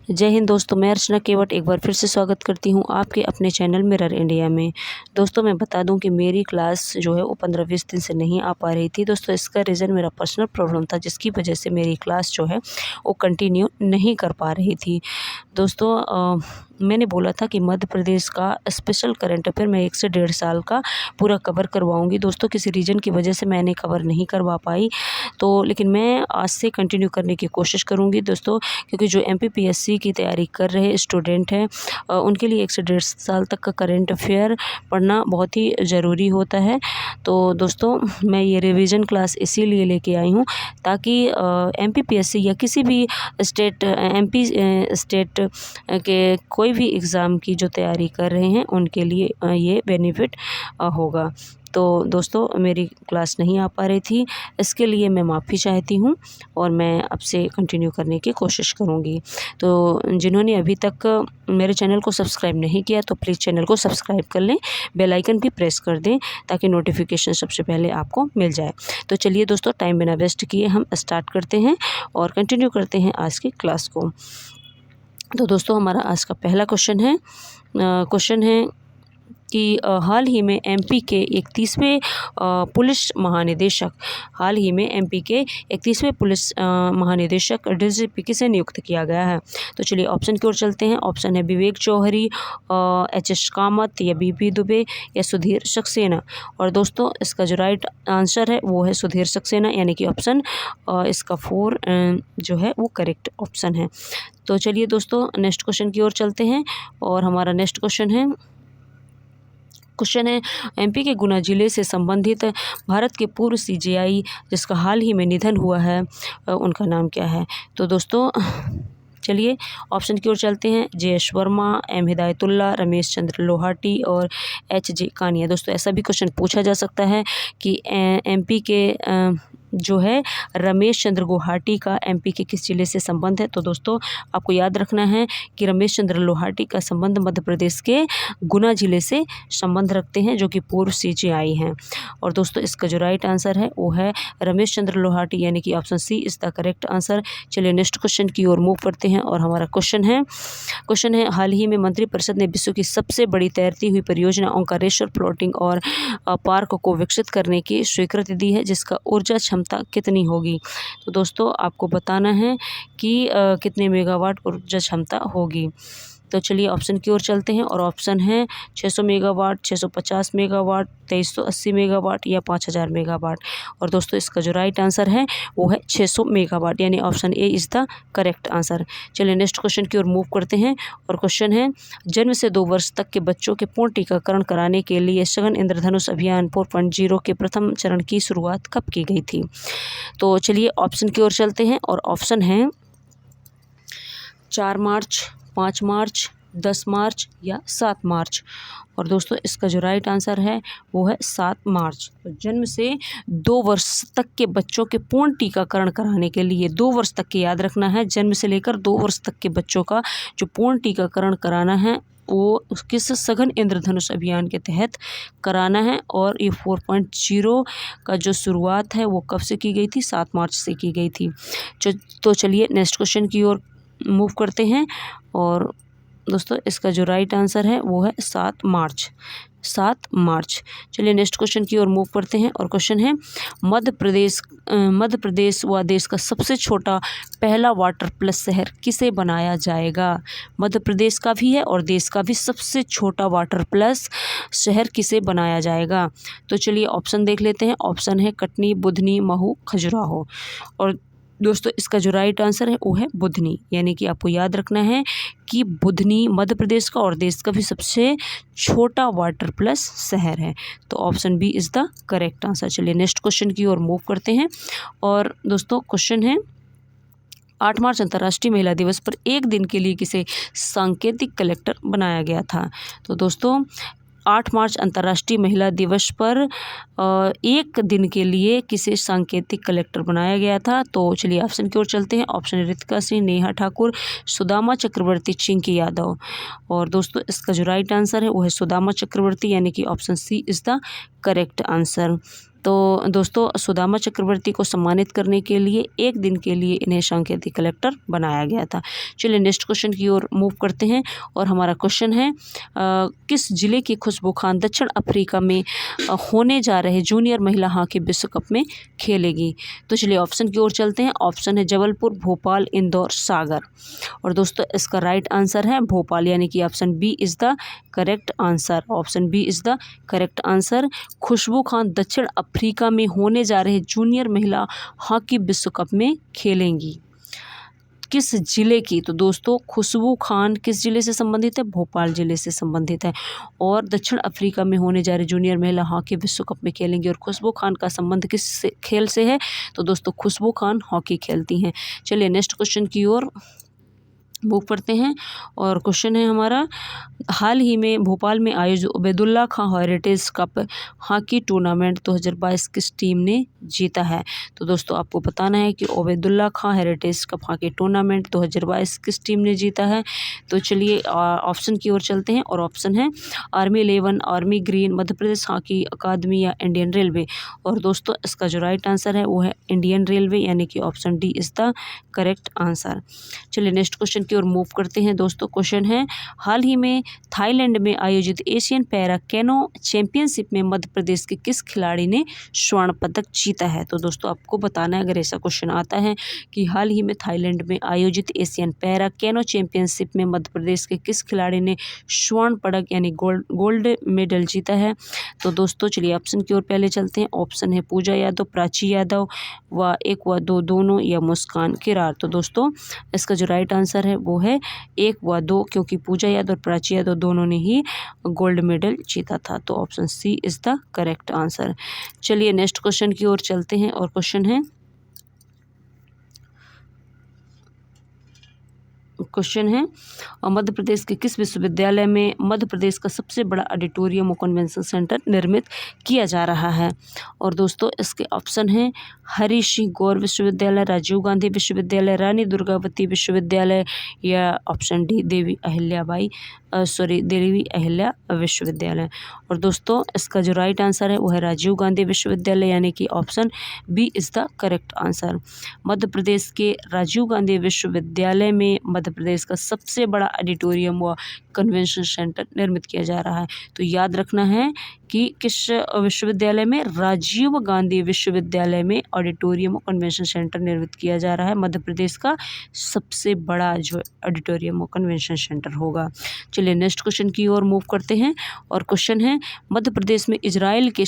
जय हिंद दोस्तों, मैं अर्चना केवट एक बार फिर से स्वागत करती हूँ आपके अपने चैनल मिरर इंडिया में। दोस्तों मैं बता दूं कि मेरी क्लास जो है वो 15-20 दिन से नहीं आ पा रही थी। दोस्तों इसका रीज़न मेरा पर्सनल प्रॉब्लम था, जिसकी वजह से मेरी क्लास जो है वो कंटिन्यू नहीं कर पा रही थी। दोस्तों मैंने बोला था कि मध्य प्रदेश का स्पेशल करंट अफेयर मैं 1 से 1.5 साल का पूरा कवर करवाऊँगी। दोस्तों किसी रीज़न की वजह से मैंने कवर नहीं करवा पाई, तो लेकिन मैं आज से कंटिन्यू करने की कोशिश करूँगी दोस्तों, क्योंकि जो एमपीपीएससी की तैयारी कर रहे स्टूडेंट हैं उनके लिए 1 से 1.5 साल तक का करंट अफेयर पढ़ना बहुत ही ज़रूरी होता है। तो दोस्तों मैं ये रिवीजन क्लास इसीलिए लेके आई हूँ ताकि एमपीपीएससी या किसी भी स्टेट एमपी स्टेट के कोई भी एग्ज़ाम की जो तैयारी कर रहे हैं उनके लिए ये बेनिफिट होगा। तो दोस्तों मेरी क्लास नहीं आ पा रही थी, इसके लिए मैं माफ़ी चाहती हूँ और मैं अब से कंटिन्यू करने की कोशिश करूँगी। तो जिन्होंने अभी तक मेरे चैनल को सब्सक्राइब नहीं किया तो प्लीज़ चैनल को सब्सक्राइब कर लें, बेल आइकन भी प्रेस कर दें ताकि नोटिफिकेशन सबसे पहले आपको मिल जाए। तो चलिए दोस्तों टाइम बिना वेस्ट किए हम स्टार्ट करते हैं और कंटिन्यू करते हैं आज की क्लास को। तो दोस्तों हमारा आज का पहला क्वेश्चन है कि हाल ही में एमपी के 31वें पुलिस महानिदेशक डीजीपी किसे नियुक्त किया गया है। तो चलिए ऑप्शन की ओर चलते हैं। ऑप्शन है विवेक जौहरी, एचएस कामत या बीपी दुबे या सुधीर सक्सेना। और दोस्तों इसका जो राइट आंसर है वो है सुधीर सक्सेना, यानी कि ऑप्शन इसका 4 जो है वो करेक्ट ऑप्शन है। तो चलिए दोस्तों नेक्स्ट क्वेश्चन की ओर चलते हैं और हमारा नेक्स्ट क्वेश्चन है एमपी के गुना जिले से संबंधित भारत के पूर्व सीजेआई जिसका हाल ही में निधन हुआ है उनका नाम क्या है। तो दोस्तों चलिए ऑप्शन की ओर चलते हैं। जेएस वर्मा, एम हिदायतुल्ला, रमेश चंद्र लोहाटी और एच.जे. कानिया। दोस्तों ऐसा भी क्वेश्चन पूछा जा सकता है कि एमपी के जो है रमेश चंद्र लोहाटी का एमपी के किस जिले से संबंध है। तो दोस्तों आपको याद रखना है कि रमेश चंद्र लोहाटी का संबंध मध्य प्रदेश के गुना जिले से संबंध रखते हैं, जो कि पूर्व सीजेआई हैं। और दोस्तों इसका जो राइट आंसर है वो है रमेश चंद्र लोहाटी, यानी कि option C is the correct answer. चलिए नेक्स्ट क्वेश्चन की ओर मूव करते हैं और हमारा क्वेश्चन है हाल ही में मंत्रिपरिषद ने विश्व की सबसे बड़ी तैरती हुई परियोजना ओंकारेश्वर फ्लोटिंग और पार्क को विकसित करने की स्वीकृति दी है, जिसका ऊर्जा क्षमता कितनी होगी। तो दोस्तों आपको बताना है कि कितने मेगावाट ऊर्जा क्षमता होगी। तो चलिए ऑप्शन की ओर चलते हैं और ऑप्शन है 600 मेगावाट, 650 मेगावाट, 2380 मेगावाट या 5000 मेगावाट। और दोस्तों इसका जो राइट आंसर है वो है 600 मेगावाट, यानी option A is the correct answer. चलिए नेक्स्ट क्वेश्चन की ओर मूव करते हैं और क्वेश्चन है जन्म से 2 वर्ष तक के बच्चों के पूर्ण टीकाकरण कराने के लिए सघन इंद्रधनुष अभियान 4.0 के प्रथम चरण की शुरुआत कब की गई थी। तो चलिए ऑप्शन की ओर चलते हैं और ऑप्शन है 4 मार्च, 5 मार्च, 10 मार्च या 7 मार्च। और दोस्तों इसका जो राइट आंसर है वो है 7 मार्च। तो जन्म से 2 वर्ष तक के बच्चों के पूर्ण टीकाकरण कराने के लिए 2 वर्ष तक के याद रखना है, जन्म से लेकर 2 वर्ष तक के बच्चों का जो पूर्ण टीकाकरण कराना है वो किस सघन इंद्रधनुष अभियान के तहत कराना है। और ये 4.0 का जो शुरुआत है वो कब से की गई थी, 7 मार्च से की गई थी। तो चलिए नेक्स्ट क्वेश्चन की ओर मूव करते हैं और दोस्तों इसका जो राइट आंसर है वो है 7 मार्च। चलिए नेक्स्ट क्वेश्चन की ओर मूव करते हैं और क्वेश्चन है मध्य प्रदेश व देश का सबसे छोटा पहला वाटर प्लस शहर किसे बनाया जाएगा। मध्य प्रदेश का भी है और देश का भी सबसे छोटा वाटर प्लस शहर किसे बनाया जाएगा। तो चलिए ऑप्शन देख लेते हैं। ऑप्शन है कटनी, बुधनी, महू, खजुराहो। और दोस्तों इसका जो राइट आंसर है वो है बुधनी, यानी कि आपको याद रखना है कि बुधनी मध्य प्रदेश का और देश का भी सबसे छोटा वाटर प्लस शहर है। तो option B is the correct answer. चलिए नेक्स्ट क्वेश्चन की ओर मूव करते हैं और दोस्तों क्वेश्चन है 8 मार्च अंतर्राष्ट्रीय महिला दिवस पर एक दिन के लिए किसे सांकेतिक कलेक्टर बनाया गया था। तो दोस्तों 8 मार्च अंतर्राष्ट्रीय महिला दिवस पर एक दिन के लिए किसे सांकेतिक कलेक्टर बनाया गया था। तो चलिए ऑप्शन की ओर चलते हैं। ऑप्शन रितिका सिंह, नेहा ठाकुर, सुदामा चक्रवर्ती, चिंकी यादव। और दोस्तों इसका जो राइट आंसर है वो है सुदामा चक्रवर्ती, यानी कि option C is the correct answer. तो दोस्तों सुदामा चक्रवर्ती को सम्मानित करने के लिए एक दिन के लिए इन्हें सांकेतिक कलेक्टर बनाया गया था। चलिए नेक्स्ट क्वेश्चन की ओर मूव करते हैं और हमारा क्वेश्चन है किस जिले की खुशबू खान दक्षिण अफ्रीका में होने जा रहे जूनियर महिला हॉकी विश्व कप में खेलेगी? तो चलिए ऑप्शन की ओर चलते हैं। ऑप्शन है जबलपुर, भोपाल, इंदौर, सागर। और दोस्तों इसका राइट आंसर है भोपाल, यानी कि option B is the correct answer. Option B is the correct answer. Khushbu Khan दक्षिण अफ्रीका में होने जा रहे जूनियर महिला हॉकी विश्व कप में खेलेंगी। किस जिले की? तो दोस्तों खुशबू खान किस जिले से संबंधित है? भोपाल जिले से संबंधित है और दक्षिण अफ्रीका में होने जा रही जूनियर महिला हॉकी विश्व कप में खेलेंगी। और खुशबू खान का संबंध किस खेल से है? तो दोस्तों खुशबू खान हॉकी खेलती हैं। चलिए नेक्स्ट क्वेश्चन की ओर मूव करते हैं और क्वेश्चन है हमारा हाल ही में भोपाल में आयोजित उबैदुल्ला खां हेरिटेज कप हॉकी टूर्नामेंट 2022 किस टीम ने जीता है? तो दोस्तों आपको बताना है कि उबैदुल्ला खां हेरिटेज कप हॉकी टूर्नामेंट 2022 किस टीम ने जीता है। तो चलिए ऑप्शन की ओर चलते हैं और ऑप्शन है army 11, army green, Madhya Pradesh hockey अकादमी या इंडियन रेलवे। और दोस्तों इसका जो राइट आंसर है वो है इंडियन रेलवे, यानी कि option D is the correct answer. चलिए नेक्स्ट क्वेश्चन की ओर मूव करते हैं। दोस्तों क्वेश्चन है हाल ही में थाईलैंड में आयोजित एशियन पैरा कैनो चैंपियनशिप में मध्य प्रदेश के किस खिलाड़ी ने स्वर्ण पदक जीता है? तो दोस्तों आपको बताना है अगर ऐसा क्वेश्चन आता है कि हाल ही में थाईलैंड में आयोजित एशियन पैरा कैनो चैंपियनशिप में मध्य प्रदेश के किस खिलाड़ी ने स्वर्ण पदक यानी गोल्ड मेडल जीता है। तो दोस्तों चलिए ऑप्शन की ओर पहले चलते हैं। ऑप्शन है पूजा यादव, प्राची यादव व एक व दो दोनों या मुस्कान किरार। तो दोस्तों इसका जो राइट आंसर है वो है एक व दो, क्योंकि पूजा यादव और प्राची यादव दोनों ने ही गोल्ड मेडल जीता था। तो option C is the correct answer. चलिए नेक्स्ट क्वेश्चन की ओर चलते हैं और क्वेश्चन है मध्य प्रदेश के किस विश्वविद्यालय में मध्य प्रदेश का सबसे बड़ा ऑडिटोरियम और कन्वेंशन सेंटर निर्मित किया जा रहा है? और दोस्तों इसके ऑप्शन हैं हरी सिंह गौर विश्वविद्यालय, राजीव गांधी विश्वविद्यालय, रानी दुर्गावती विश्वविद्यालय या ऑप्शन डी देवी अहिल्या विश्वविद्यालय। और दोस्तों इसका जो राइट आंसर है वो है राजीव गांधी विश्वविद्यालय, यानी कि option B is the correct answer. Madhya Pradesh के राजीव गांधी विश्वविद्यालय में मध्य प्रदेश का सबसे बड़ा ऑडिटोरियम व कन्वेंशन सेंटर निर्मित किया जा रहा है। तो याद रखना है कि किस विश्वविद्यालय में? राजीव गांधी विश्वविद्यालय में ऑडिटोरियम और कन्वेंशन सेंटर निर्मित किया जा रहा है। मध्य प्रदेश का सबसे बड़ा जो ऑडिटोरियम और कन्वेंशन सेंटर होगा। चलिए नेक्स्ट क्वेश्चन की ओर मूव करते हैं और क्वेश्चन है मध्य प्रदेश में इजराइल के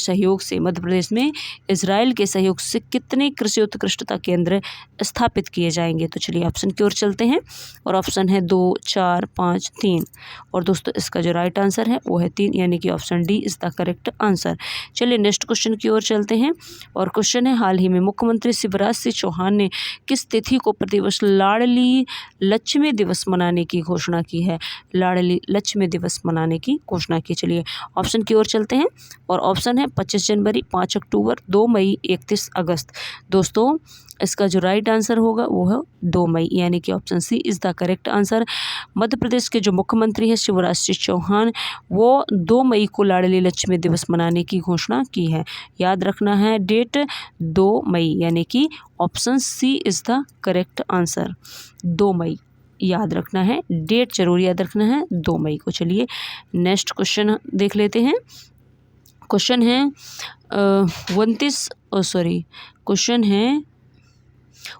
सहयोग से कितने कृषि उत्कृष्टता केंद्र स्थापित किए जाएंगे? तो चलिए ऑप्शन की ओर चलते हैं और ऑप्शन है 2, 4, 5, 3। और दोस्तों इसका जो राइट आंसर है वो है 3, यानी कि option D is the correct answer. चलिए नेक्स्ट क्वेश्चन की ओर चलते हैं और क्वेश्चन है हाल ही में मुख्यमंत्री शिवराज सिंह चौहान ने किस तिथि को प्रतिवर्ष लाडली लक्ष्मी दिवस मनाने की घोषणा की है? लाडली लक्ष्मी दिवस मनाने की घोषणा की। चलिए ऑप्शन की ओर चलते हैं और ऑप्शन है 25 जनवरी, 5 अक्टूबर, 2 मई, 31 अगस्त। दोस्तों इसका जो राइट आंसर होगा वो है 2 मई, यानी कि option C is the correct answer. Madhya Pradesh के जो मुख्यमंत्री हैं शिवराज सिंह चौहान, वो 2 मई को लाडली लक्ष्मी दिवस मनाने की घोषणा की है। याद रखना है डेट 2 मई, यानी कि option C is the correct answer. 2 मई याद रखना है, डेट जरूर याद रखना है 2 मई को। चलिए नेक्स्ट क्वेश्चन देख लेते हैं। क्वेश्चन है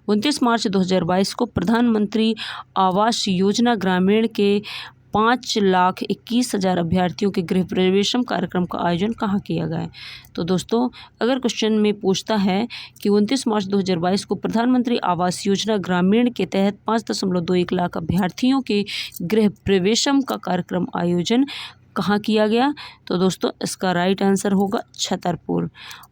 29 मार्च 2022 को प्रधानमंत्री आवास योजना ग्रामीण के 5,21,000 अभ्यर्थियों के गृह प्रवेशम कार्यक्रम का आयोजन कहाँ किया गया है? तो दोस्तों अगर क्वेश्चन में पूछता है कि 29 मार्च 2022 को प्रधानमंत्री आवास योजना ग्रामीण के तहत 5.21 लाख अभ्यर्थियों के गृह प्रवेशम का कार्यक्रम आयोजन कहाँ किया गया? तो दोस्तों इसका राइट आंसर होगा छतरपुर।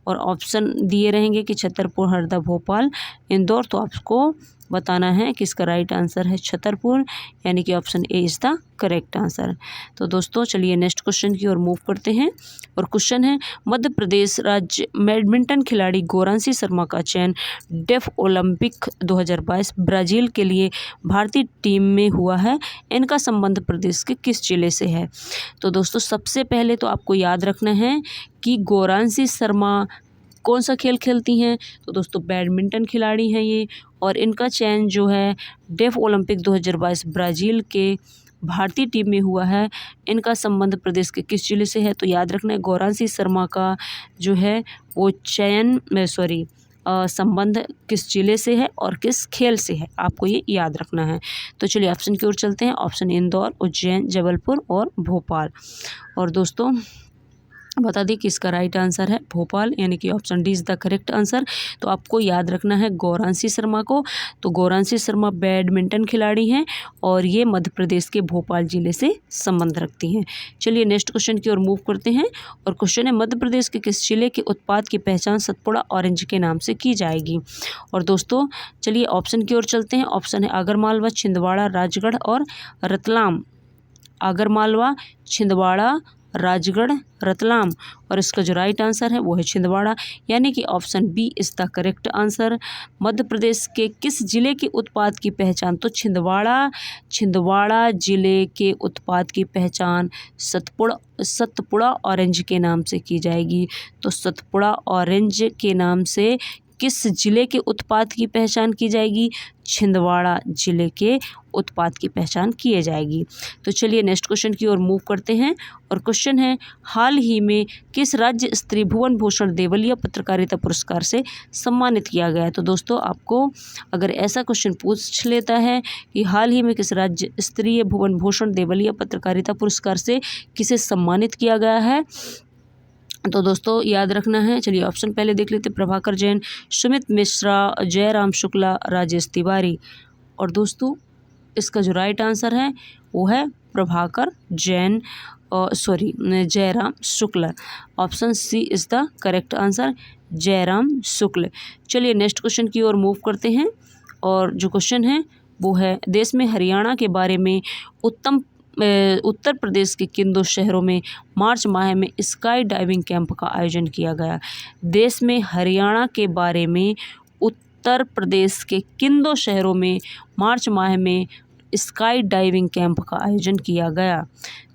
और ऑप्शन दिए रहेंगे कि छतरपुर, हरदा, भोपाल, इंदौर। तो आपको बताना है कि इसका राइट आंसर है छतरपुर, यानी कि option A is the correct answer. तो दोस्तों चलिए नेक्स्ट क्वेश्चन की ओर मूव करते हैं और क्वेश्चन है मध्य प्रदेश राज्य बैडमिंटन खिलाड़ी गौरांशी शर्मा का चयन डेफ ओलंपिक 2022 ब्राज़ील के लिए भारतीय टीम में हुआ है। इनका संबंध प्रदेश के किस जिले से है? तो दोस्तों सबसे पहले तो आपको याद रखना है कि गौरांशी शर्मा कौन सा खेल खेलती हैं? तो दोस्तों बैडमिंटन खिलाड़ी हैं ये, और इनका चयन जो है डेफ ओलंपिक 2022 ब्राज़ील के भारतीय टीम में हुआ है। इनका संबंध प्रदेश के किस जिले से है? तो याद रखना है गौरांशी शर्मा का जो है वो संबंध किस जिले से है और किस खेल से है, आपको ये याद रखना है। तो चलिए ऑप्शन की ओर चलते हैं। ऑप्शन इंदौर, उज्जैन, जबलपुर और भोपाल। और दोस्तों बता दें कि इसका राइट आंसर है भोपाल, यानी कि option D is the correct answer. तो आपको याद रखना है गौरांशी शर्मा को। तो गौरांशी शर्मा बैडमिंटन खिलाड़ी हैं और ये मध्य प्रदेश के भोपाल ज़िले से संबंध रखती हैं। चलिए नेक्स्ट क्वेश्चन की ओर मूव करते हैं, और क्वेश्चन है मध्य प्रदेश के किस जिले के उत्पाद की पहचान सतपुड़ा ऑरेंज के नाम से की जाएगी? और दोस्तों चलिए ऑप्शन की ओर चलते हैं। ऑप्शन है आगरमालवा, छिंदवाड़ा, राजगढ़ और रतलाम। आगरमालवा, छिंदवाड़ा, राजगढ़, रतलाम, और इसका जो राइट आंसर है वो है छिंदवाड़ा, यानी कि option B is the correct answer. Madhya Pradesh के किस जिले के उत्पाद की पहचान? तो छिंदवाड़ा जिले के उत्पाद की पहचान सतपुड़ा ऑरेंज के नाम से की जाएगी। तो सतपुड़ा ऑरेंज के नाम से किस जिले के उत्पाद की पहचान की जाएगी? छिंदवाड़ा जिले के उत्पाद की पहचान की जाएगी। तो चलिए नेक्स्ट क्वेश्चन की ओर मूव करते हैं, और क्वेश्चन है हाल ही में किस राज्य स्तरीय भुवन भूषण देवलिया पत्रकारिता पुरस्कार से सम्मानित किया गया है? तो दोस्तों आपको अगर ऐसा क्वेश्चन पूछ लेता है कि हाल ही में किस राज्य स्तरीय भुवन भूषण देवलिया पत्रकारिता पुरस्कार से किसे सम्मानित किया गया है, तो दोस्तों याद रखना है। चलिए ऑप्शन पहले देख लेते हैं। प्रभाकर जैन, सुमित मिश्रा, जयराम शुक्ला, राजेश तिवारी। और दोस्तों इसका जो राइट आंसर है वो है Prabhakar Jain, Jairam Shukla. Option C is the correct answer, Jairam Shukla. चलिए नेक्स्ट क्वेश्चन की ओर मूव करते हैं, और जो क्वेश्चन है वो है देश में हरियाणा के बारे में उत्तर प्रदेश के किन दो शहरों में मार्च माह में स्काई डाइविंग कैंप का आयोजन किया गया? देश में हरियाणा के बारे में उत्तर प्रदेश के किन दो शहरों में मार्च माह में स्काई डाइविंग कैंप का आयोजन किया गया?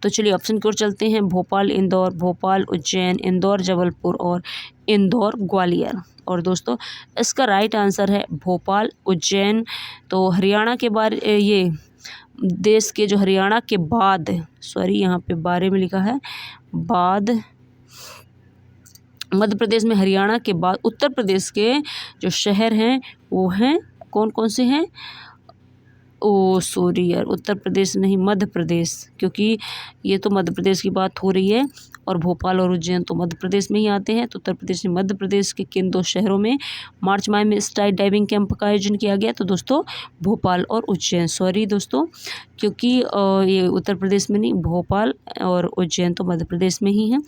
तो चलिए ऑप्शन की ओर चलते हैं। भोपाल इंदौर, भोपाल उज्जैन, इंदौर जबलपुर और इंदौर ग्वालियर। और दोस्तों इसका राइट आंसर है भोपाल उज्जैन। तो हरियाणा के बारे ये देश के जो हरियाणा के बाद यहाँ पे बारे में लिखा है बाद, मध्य प्रदेश में हरियाणा के बाद उत्तर प्रदेश के जो शहर हैं वो हैं कौन कौन से हैं? उत्तर प्रदेश नहीं, मध्य प्रदेश, क्योंकि ये तो मध्य प्रदेश की बात हो रही है और भोपाल और उज्जैन तो मध्य प्रदेश में ही आते हैं। तो उत्तर प्रदेश में मध्य प्रदेश के किन दो शहरों में मार्च माह में स्काई डाइविंग कैंप का आयोजन किया गया? तो दोस्तों भोपाल और उज्जैन। दोस्तों क्योंकि ये उत्तर प्रदेश में नहीं, भोपाल और उज्जैन तो मध्य प्रदेश में ही हैं।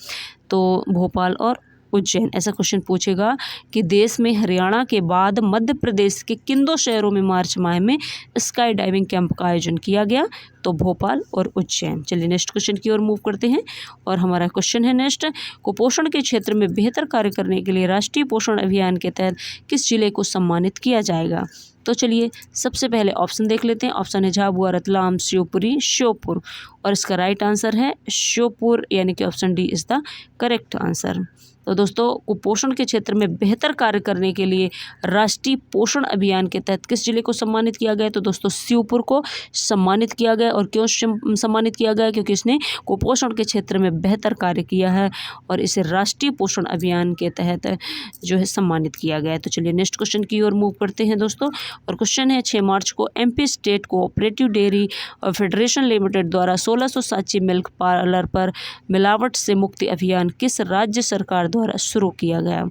तो भोपाल और उज्जैन ऐसा क्वेश्चन पूछेगा कि देश में हरियाणा के बाद मध्य प्रदेश के किन दो शहरों में मार्च माह में स्काई डाइविंग कैंप का आयोजन किया गया? तो भोपाल और उज्जैन। चलिए नेक्स्ट क्वेश्चन की ओर मूव करते हैं, और हमारा क्वेश्चन है नेक्स्ट, कुपोषण के क्षेत्र में बेहतर कार्य करने के लिए राष्ट्रीय पोषण अभियान के तहत किस जिले को सम्मानित किया जाएगा? तो चलिए सबसे पहले ऑप्शन देख लेते हैं। ऑप्शन है झाबुआ, रतलाम, शिवपुरी, श्योपुर, और इसका राइट आंसर है श्योपुर, यानी कि option D is the correct answer. तो दोस्तों कुपोषण के क्षेत्र में बेहतर कार्य करने के लिए राष्ट्रीय पोषण अभियान के तहत किस जिले को सम्मानित किया गया? तो दोस्तों शिवपुर को सम्मानित किया गया। और क्यों सम्मानित किया गया? क्योंकि इसने कुपोषण के क्षेत्र में बेहतर कार्य किया है और इसे राष्ट्रीय पोषण अभियान के तहत जो है सम्मानित किया गया है। तो चलिए नेक्स्ट क्वेश्चन की ओर मूव करते हैं दोस्तों, और क्वेश्चन है 6 मार्च को MP state cooperative dairy federation limited द्वारा 1600 सांची मिल्क पार्लर पर मिलावट से मुक्ति अभियान किस राज्य सरकार द्वारा शुरू किया गया?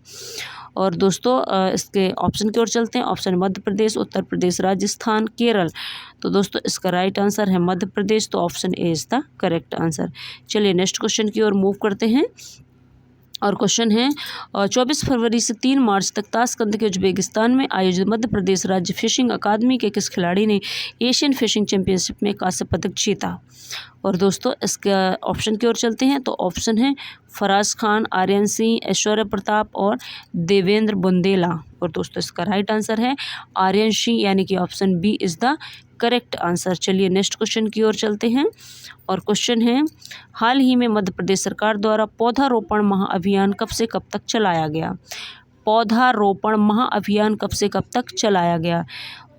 और दोस्तों इसके ऑप्शन की ओर चलते हैं। ऑप्शन मध्य प्रदेश, उत्तर प्रदेश, राजस्थान, केरल। तो दोस्तों इसका राइट आंसर है मध्य प्रदेश, तो option A is the correct answer. चलिए नेक्स्ट क्वेश्चन की ओर मूव करते हैं, और क्वेश्चन है 24 फरवरी से 3 मार्च तक ताशकंद के उज्बेकिस्तान में आयोजित मध्य प्रदेश राज्य फिशिंग अकादमी के किस खिलाड़ी ने एशियन फिशिंग चैंपियनशिप में कांस्य पदक जीता? और दोस्तों इसका ऑप्शन की ओर चलते हैं। तो ऑप्शन है फराज खान, आर्यन सिंह, ऐश्वर्य प्रताप और देवेंद्र बुंदेला। और दोस्तों इसका राइट आंसर है आर्यन सिंह, यानी कि option B is the correct answer. चलिए नेक्स्ट क्वेश्चन की ओर चलते हैं, और क्वेश्चन है हाल ही में मध्य प्रदेश सरकार द्वारा पौधारोपण महाअभियान कब से कब तक चलाया गया? पौधारोपण महाअभियान कब से कब तक चलाया गया?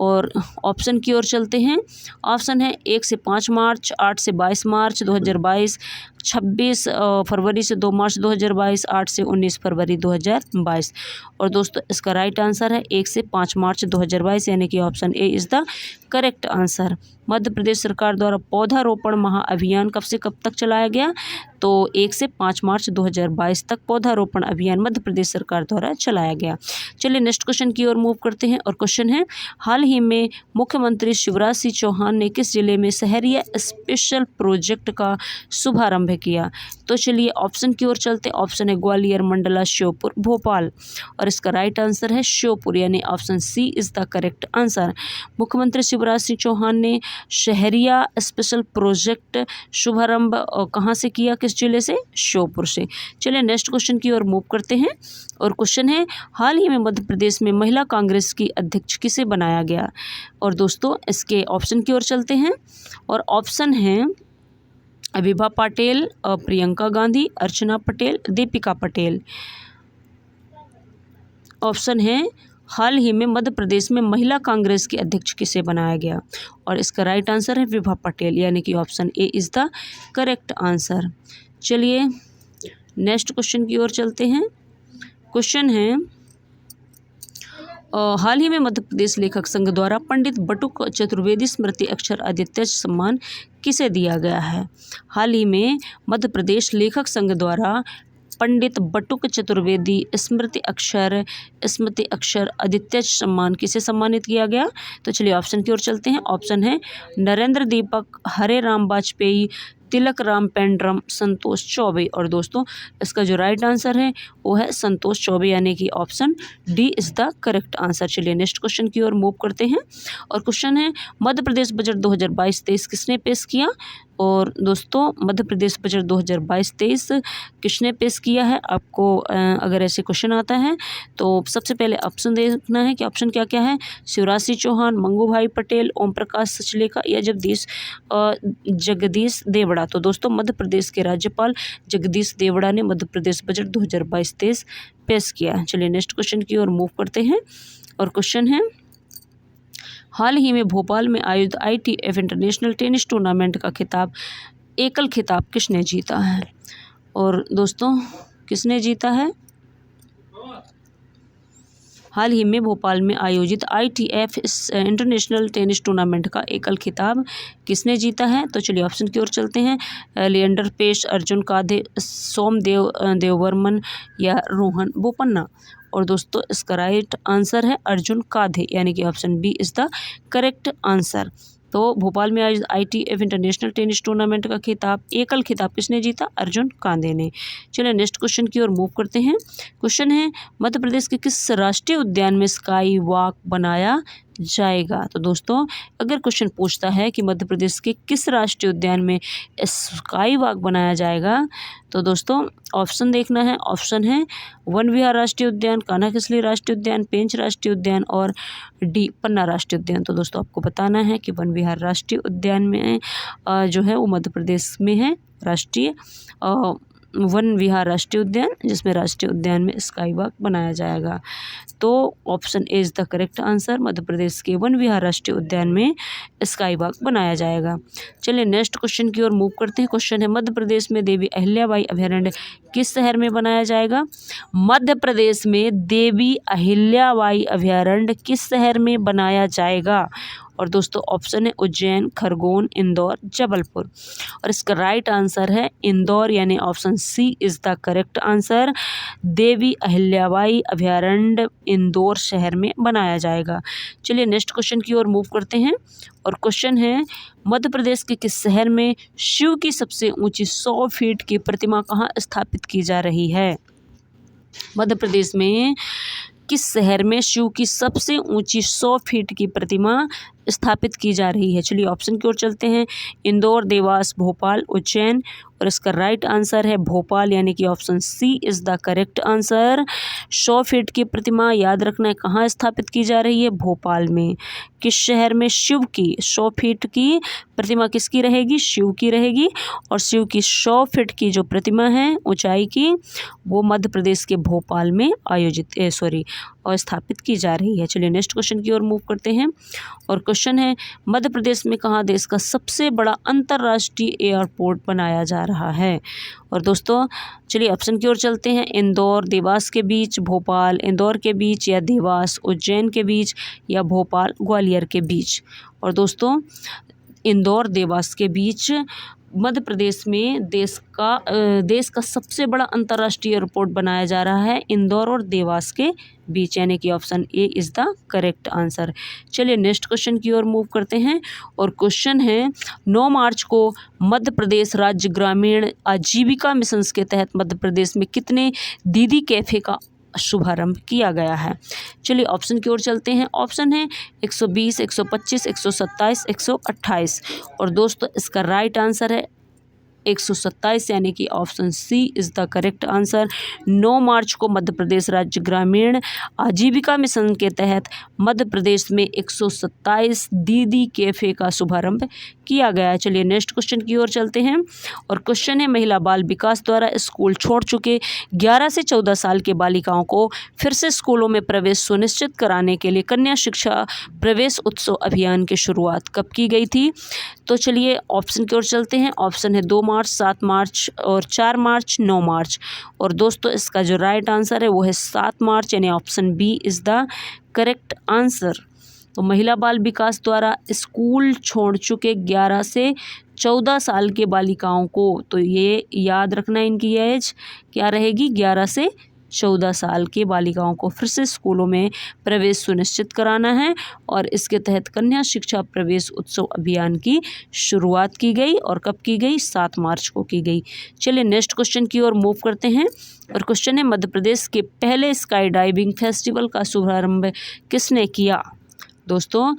और ऑप्शन की ओर चलते हैं। ऑप्शन है 1 से 5 मार्च, 8 से 22 मार्च 2022, 26 फरवरी से 2 मार्च 2022, 8 से 19 फरवरी 2022। और दोस्तों इसका राइट आंसर है 1 से 5 मार्च 2022, यानी कि option A is the correct answer. Madhya Pradesh सरकार द्वारा पौधारोपण महाअभियान कब से कब तक चलाया गया? तो 1 से 5 मार्च 2022 तक पौधारोपण अभियान मध्य प्रदेश सरकार द्वारा चलाया गया। चलिए नेक्स्ट क्वेश्चन की ओर मूव करते हैं। और क्वेश्चन है, हाल ही में मुख्यमंत्री शिवराज सिंह चौहान ने किस जिले में सहरिया स्पेशल प्रोजेक्ट का शुभारंभ किया? तो चलिए ऑप्शन की ओर चलते हैं। ऑप्शन है ग्वालियर, मंडला, श्योपुर, भोपाल। और इसका राइट आंसर है श्योपुर, यानी option C is the correct answer. मुख्यमंत्री शिवराज सिंह चौहान ने शहरिया स्पेशल प्रोजेक्ट शुभारंभ कहाँ से किया, किस जिले से? श्योपुर से। चलिए नेक्स्ट क्वेश्चन की ओर मूव करते हैं। और क्वेश्चन है, हाल ही में मध्य प्रदेश में महिला कांग्रेस की अध्यक्ष किसे बनाया गया? और दोस्तों इसके ऑप्शन की ओर चलते हैं। और ऑप्शन है विभा पाटिल, प्रियंका गांधी, अर्चना पटेल, दीपिका पटेल। ऑप्शन है, हाल ही में मध्य प्रदेश में महिला कांग्रेस की अध्यक्ष किसे बनाया गया? और इसका राइट आंसर है विभा पटेल, यानी कि option A is the correct answer. चलिए नेक्स्ट क्वेश्चन की ओर चलते हैं। क्वेश्चन है, हाल ही में मध्य प्रदेश लेखक संघ द्वारा पंडित बटुक चतुर्वेदी स्मृति अक्षर आदित्य सम्मान किसे दिया गया है? हाल ही में मध्य प्रदेश लेखक संघ द्वारा पंडित बटुक चतुर्वेदी स्मृति अक्षर आदित्य सम्मान किसे सम्मानित किया गया? तो चलिए ऑप्शन की ओर चलते हैं। ऑप्शन है नरेंद्र दीपक, हरे राम वाजपेयी, तिलक राम पेंड्रम, संतोष चौबे। और दोस्तों इसका जो राइट आंसर है वो है संतोष चौबे, यानी कि option D is the correct answer. चलिए नेक्स्ट क्वेश्चन की ओर मूव करते हैं। और क्वेश्चन है, मध्य प्रदेश बजट 2022-23 किसने पेश किया? और दोस्तों मध्य प्रदेश बजट 2022-23 किसने पेश किया है? आपको अगर ऐसे क्वेश्चन आता है तो सबसे पहले ऑप्शन देखना है कि ऑप्शन क्या क्या है। शिवराज सिंह चौहान, मंगू भाई पटेल, ओम प्रकाश सचलेखा या जगदीश देवड़ा। तो दोस्तों मध्य प्रदेश के राज्यपाल जगदीश देवड़ा ने मध्य प्रदेश बजट 2022-23 पेश किया। चलिए नेक्स्ट क्वेश्चन की ओर मूव करते हैं। और क्वेश्चन है, हाल ही में भोपाल में आयोजित ITF इंटरनेशनल टेनिस टूर्नामेंट का एकल खिताब किसने जीता है? और दोस्तों किसने जीता है? हाल ही में भोपाल में आयोजित ITF इंटरनेशनल टेनिस टूर्नामेंट का एकल खिताब किसने जीता है? तो चलिए ऑप्शन की ओर चलते हैं। लिएंडर पेस, अर्जुन काधे, सोमदेव देववर्मन या रोहन बोपन्ना। और दोस्तों इसका राइट आंसर है अर्जुन काधे, यानी कि option B is the correct answer. तो भोपाल में आज ITF इंटरनेशनल टेनिस टूर्नामेंट का एकल खिताब किसने जीता? अर्जुन कांधे ने। चलिए नेक्स्ट क्वेश्चन की ओर मूव करते हैं। क्वेश्चन है, मध्य प्रदेश के किस राष्ट्रीय उद्यान में स्काई वॉक बनाया जाएगा? तो दोस्तों अगर क्वेश्चन पूछता है कि मध्य प्रदेश के किस राष्ट्रीय उद्यान में स्काई वॉक बनाया जाएगा, तो दोस्तों ऑप्शन देखना है। ऑप्शन है वन विहार राष्ट्रीय उद्यान, कान्हा किसली राष्ट्रीय उद्यान, पेंच राष्ट्रीय उद्यान और डी पन्ना राष्ट्रीय उद्यान। तो दोस्तों आपको बताना है कि वन विहार राष्ट्रीय उद्यान में जो है वो मध्य प्रदेश में है राष्ट्रीय वन विहार राष्ट्रीय उद्यान, जिसमें राष्ट्रीय उद्यान में स्काई वॉक बनाया जाएगा। तो option A is the correct answer. Madhya Pradesh के वन विहार राष्ट्रीय उद्यान में स्काई वॉक बनाया जाएगा। चलिए नेक्स्ट क्वेश्चन की ओर मूव करते हैं। क्वेश्चन है, मध्य प्रदेश में देवी अहिल्याबाई अभयारण्य किस शहर में बनाया जाएगा? मध्य प्रदेश में देवी अहिल्याबाई अभयारण्य किस शहर में बनाया जाएगा? और दोस्तों ऑप्शन है उज्जैन, खरगोन, इंदौर, जबलपुर। और इसका राइट आंसर है इंदौर, यानी option C is the correct answer. Devi Ahilyabai अभयारण्य इंदौर शहर में बनाया जाएगा। चलिए नेक्स्ट क्वेश्चन की ओर मूव करते हैं। और क्वेश्चन है, मध्य प्रदेश के किस शहर में शिव की सबसे ऊंची 100 फीट की प्रतिमा कहाँ स्थापित की जा रही है? मध्य प्रदेश में किस शहर में शिव की सबसे ऊंची 100 फीट की प्रतिमा स्थापित की जा रही है? चलिए ऑप्शन की ओर चलते हैं। इंदौर, देवास, भोपाल, उज्जैन। और इसका राइट आंसर है भोपाल, यानी कि option C is the correct answer. 100 feet की प्रतिमा याद रखना है कहाँ स्थापित की जा रही है? भोपाल में। किस शहर में? शिव की 100 फीट की प्रतिमा किसकी रहेगी? शिव की रहेगी। और शिव की 100 फीट की जो प्रतिमा है ऊंचाई की, वो मध्य प्रदेश के भोपाल में और स्थापित की जा रही है। चलिए नेक्स्ट क्वेश्चन की ओर मूव करते हैं। और क्वेश्चन है, मध्य प्रदेश में कहाँ देश का सबसे बड़ा अंतर्राष्ट्रीय एयरपोर्ट बनाया जा रहा है? और दोस्तों चलिए ऑप्शन की ओर चलते हैं। इंदौर, देवास के बीच, भोपाल, इंदौर के बीच, या देवास, उज्जैन के बीच, या भोपाल, ग्वालियर के बीच। और दोस्तों इंदौर, देवास के बीच मध्य प्रदेश में देश का सबसे बड़ा अंतर्राष्ट्रीय एयरपोर्ट बनाया जा रहा है इंदौर और देवास के बीच, यानी कि option A is the correct answer. चलिए नेक्स्ट क्वेश्चन की ओर मूव करते हैं। और क्वेश्चन है, 9 मार्च को मध्य प्रदेश राज्य ग्रामीण आजीविका मिशन के तहत मध्य प्रदेश में कितने दीदी कैफ़े का शुभारंभ किया गया है? चलिए ऑप्शन की ओर चलते हैं। ऑप्शन है 120, 125, 127, 128। और दोस्तों इसका राइट आंसर है 127, यानी कि option C is the correct answer. 9 March को मध्य प्रदेश राज्य ग्रामीण आजीविका मिशन के तहत मध्य प्रदेश में 127 दीदी कैफ़े का शुभारंभ किया गया है। चलिए नेक्स्ट क्वेश्चन की ओर चलते हैं। और क्वेश्चन है, महिला बाल विकास द्वारा स्कूल छोड़ चुके 11 से 14 साल के बालिकाओं को फिर से स्कूलों में प्रवेश सुनिश्चित कराने के लिए कन्या शिक्षा प्रवेश उत्सव अभियान की शुरुआत कब की गई थी? तो चलिए ऑप्शन की ओर चलते हैं। ऑप्शन है 2 मार्च, 7 मार्च, और 4 मार्च, 9 मार्च। और दोस्तों इसका जो राइट आंसर है वो है 7 मार्च, यानी option B is the correct answer. तो महिला बाल विकास द्वारा स्कूल छोड़ चुके 11 से 14 साल के बालिकाओं को, तो ये याद रखना इनकी एज क्या रहेगी? 11 से 14 साल के बालिकाओं को फिर से स्कूलों में प्रवेश सुनिश्चित कराना है। और इसके तहत कन्या शिक्षा प्रवेश उत्सव अभियान की शुरुआत की गई। और कब की गई? 7 मार्च को की गई। चलिए नेक्स्ट क्वेश्चन की ओर मूव करते हैं। और क्वेश्चन है, मध्य प्रदेश के पहले स्काई डाइविंग फेस्टिवल का शुभारंभ किसने किया? दोस्तों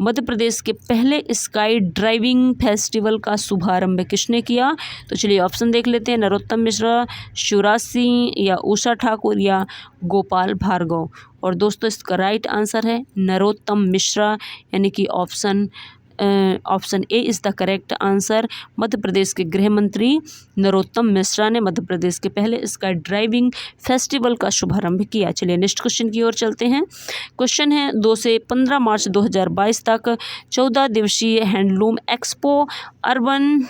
मध्य प्रदेश के पहले स्काई ड्राइविंग फेस्टिवल का शुभारंभ किसने किया? तो चलिए ऑप्शन देख लेते हैं। नरोत्तम मिश्रा, शिवराज सिंह, या उषा ठाकुर, या गोपाल भार्गव। और दोस्तों इसका राइट आंसर है नरोत्तम मिश्रा, यानी कि option A is the correct answer. Madhya Pradesh के गृह मंत्री नरोत्तम मिश्रा ने मध्य प्रदेश के पहले स्काई ड्राइविंग फेस्टिवल का शुभारंभ किया। चलिए नेक्स्ट क्वेश्चन की ओर चलते हैं। क्वेश्चन है, 2 से 15 मार्च 2022 तक 14 दिवसीय हैंडलूम एक्सपो अर्बन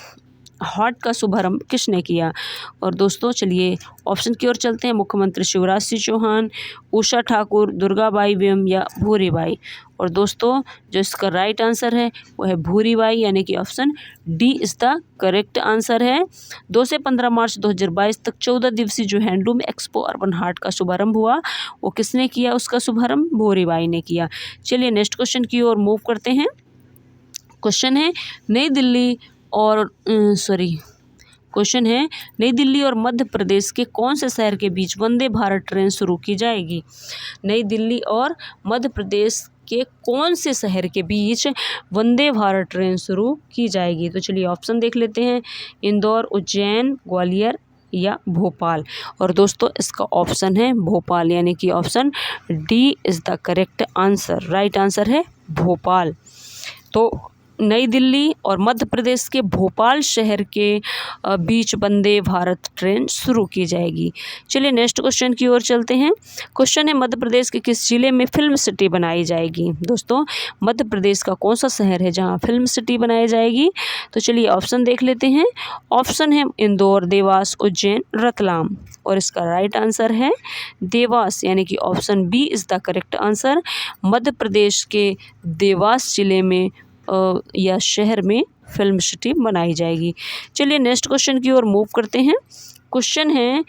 हाट का शुभारंभ किसने किया? और दोस्तों चलिए ऑप्शन की ओर चलते हैं। मुख्यमंत्री शिवराज सिंह चौहान, उषा ठाकुर, दुर्गाबाई व्योम, या भूरीबाई। और दोस्तों जो इसका राइट आंसर है वो है भूरीबाई, यानी कि option D is the correct answer है। 2 से 15 मार्च 2022 तक 14 दिवसीय जो हैंडलूम एक्सपो अर्बन हाट का शुभारंभ हुआ, वो किसने किया? उसका शुभारंभ भूरीबाई ने किया। चलिए नेक्स्ट क्वेश्चन की ओर मूव करते हैं। क्वेश्चन है, नई दिल्ली और मध्य प्रदेश के कौन से शहर के बीच वंदे भारत ट्रेन शुरू की जाएगी? नई दिल्ली और मध्य प्रदेश के कौन से शहर के बीच वंदे भारत ट्रेन शुरू की जाएगी? तो चलिए ऑप्शन देख लेते हैं। इंदौर, उज्जैन, ग्वालियर, या भोपाल। और दोस्तों इसका ऑप्शन है भोपाल, यानी कि option D is the correct answer. Right answer है भोपाल। तो नई दिल्ली और मध्य प्रदेश के भोपाल शहर के बीच वंदे भारत ट्रेन शुरू की जाएगी। चलिए नेक्स्ट क्वेश्चन की ओर चलते हैं। क्वेश्चन है, मध्य प्रदेश के किस जिले में फिल्म सिटी बनाई जाएगी? दोस्तों मध्य प्रदेश का कौन सा शहर है जहां फिल्म सिटी बनाई जाएगी? तो चलिए ऑप्शन देख लेते हैं। ऑप्शन है इंदौर, देवास, उज्जैन, रतलाम। और इसका राइट आंसर है देवास, यानी कि option B is the correct answer. Madhya Pradesh के देवास जिले में या शहर में फिल्म सिटी बनाई जाएगी। चलिए नेक्स्ट क्वेश्चन की ओर मूव करते हैं। क्वेश्चन है,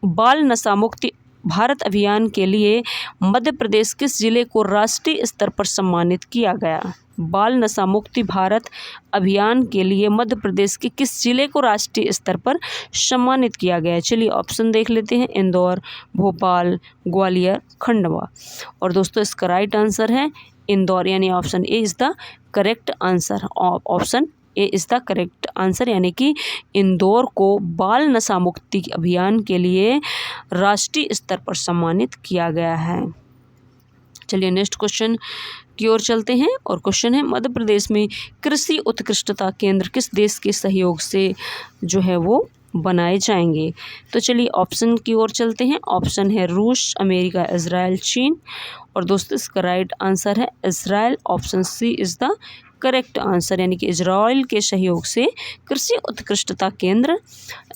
बाल नशा मुक्ति भारत अभियान के लिए मध्य प्रदेश किस जिले को राष्ट्रीय स्तर पर सम्मानित किया गया? बाल नशा मुक्ति भारत अभियान के लिए मध्य प्रदेश के किस जिले को राष्ट्रीय स्तर पर सम्मानित किया गया है? चलिए ऑप्शन देख लेते हैं। इंदौर, भोपाल, ग्वालियर, खंडवा। और दोस्तों इसका राइट आंसर है इंदौर, यानी option A is the correct answer. Option A is the correct answer, यानी कि इंदौर को बाल नशा मुक्ति अभियान के लिए राष्ट्रीय स्तर पर सम्मानित किया गया है। चलिए नेक्स्ट क्वेश्चन की ओर चलते हैं और क्वेश्चन है मध्य प्रदेश में कृषि उत्कृष्टता केंद्र किस देश के सहयोग से जो है वो बनाए जाएंगे। तो चलिए ऑप्शन की ओर चलते हैं। ऑप्शन है रूस, अमेरिका, इजराइल, चीन। और दोस्तों इसका राइट आंसर है Israel. Option C is the correct answer, यानी कि इजराइल के सहयोग से कृषि उत्कृष्टता केंद्र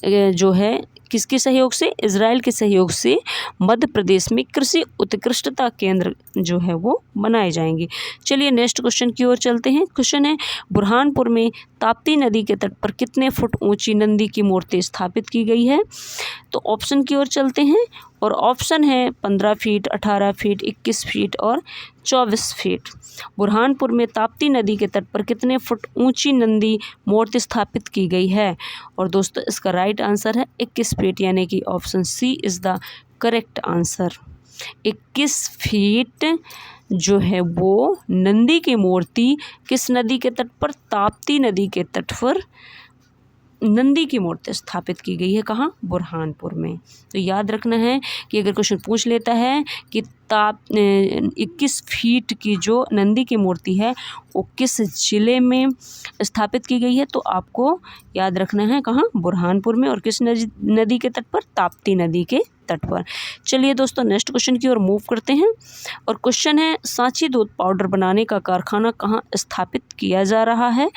जो है किसके सहयोग से, इजराइल के सहयोग से मध्य प्रदेश में कृषि उत्कृष्टता केंद्र जो है वो बनाए जाएंगे। चलिए नेक्स्ट क्वेश्चन की ओर चलते हैं। क्वेश्चन है बुरहानपुर में ताप्ती नदी के तट पर कितने फुट ऊंची नंदी की मूर्ति स्थापित की गई है। तो ऑप्शन की ओर चलते हैं और ऑप्शन है 15 फीट, 18 फीट, 21 फीट और 24 फीट। बुरहानपुर में ताप्ती नदी के तट पर कितने फुट ऊंची नंदी मूर्ति स्थापित की गई है। और दोस्तों इसका राइट आंसर है 21 फीट, यानी कि option C is the correct answer. 21 feet जो है वो नंदी की मूर्ति किस नदी के तट पर, ताप्ती नदी के तट पर नंदी की मूर्ति स्थापित की गई है। कहाँ, बुरहानपुर में। तो याद रखना है कि अगर क्वेश्चन पूछ लेता है कि 21 फीट की जो नंदी की मूर्ति है वो किस जिले में स्थापित की गई है, तो आपको याद रखना है कहाँ, बुरहानपुर में। और किस नदी के तट पर, ताप्ती नदी के तट पर। चलिए दोस्तों नेक्स्ट क्वेश्चन की ओर मूव करते हैं और क्वेश्चन है सांची दूध पाउडर बनाने का कारखाना कहाँ स्थापित किया जा रहा है।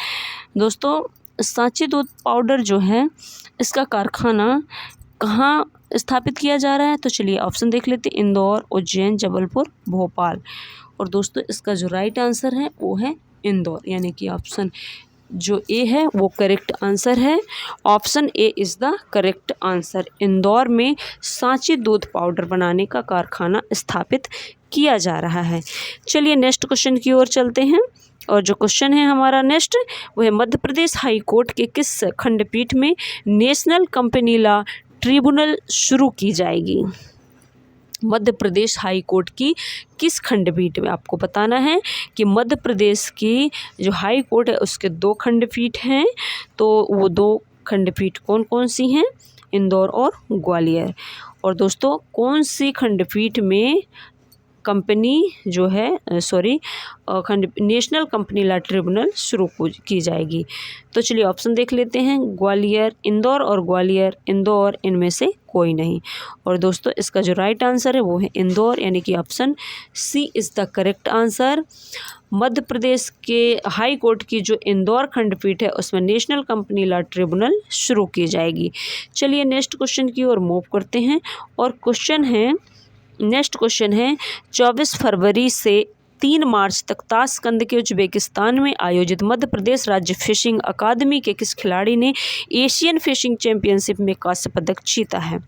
दोस्तों सांची दूध पाउडर जो है इसका कारखाना कहाँ स्थापित किया जा रहा है। तो चलिए ऑप्शन देख लेते हैं, इंदौर, उज्जैन, जबलपुर, भोपाल। और दोस्तों इसका जो राइट आंसर है वो है इंदौर, यानी कि ऑप्शन जो ए है वो करेक्ट आंसर है। Option A is the correct answer. Indore में सांची दूध पाउडर बनाने का कारखाना स्थापित किया जा रहा है। चलिए नेक्स्ट क्वेश्चन की ओर चलते हैं और जो क्वेश्चन है हमारा नेक्स्ट वो है मध्य प्रदेश हाई कोर्ट के किस खंडपीठ में नेशनल कंपनी लॉ ट्रिब्यूनल शुरू की जाएगी। मध्य प्रदेश हाई कोर्ट की किस खंडपीठ में, आपको बताना है कि मध्य प्रदेश की जो हाई कोर्ट है उसके 2 खंडपीठ हैं। तो वो 2 खंडपीठ कौन कौन सी हैं, इंदौर और ग्वालियर। और दोस्तों कौन सी खंडपीठ में कंपनी जो है नेशनल कंपनी लॉ ट्रिब्यूनल शुरू की जाएगी। तो चलिए ऑप्शन देख लेते हैं, ग्वालियर, इंदौर और ग्वालियर, इंदौर, इनमें से कोई नहीं। और दोस्तों इसका जो राइट आंसर है वो है इंदौर, यानी कि option C is the correct answer. Madhya Pradesh high हाई कोर्ट की जो इंदौर खंडपीठ है उसमें नेशनल कंपनी लॉ ट्रिब्यूनल शुरू की जाएगी। चलिए नेक्स्ट क्वेश्चन की ओर मूव करते हैं और नेक्स्ट क्वेश्चन है 24 फरवरी से 3 मार्च तक ताशकंद के उज्बेकिस्तान में आयोजित मध्य प्रदेश राज्य फिशिंग अकादमी के किस खिलाड़ी ने एशियन फिशिंग चैंपियनशिप में कांस्य पदक जीता है।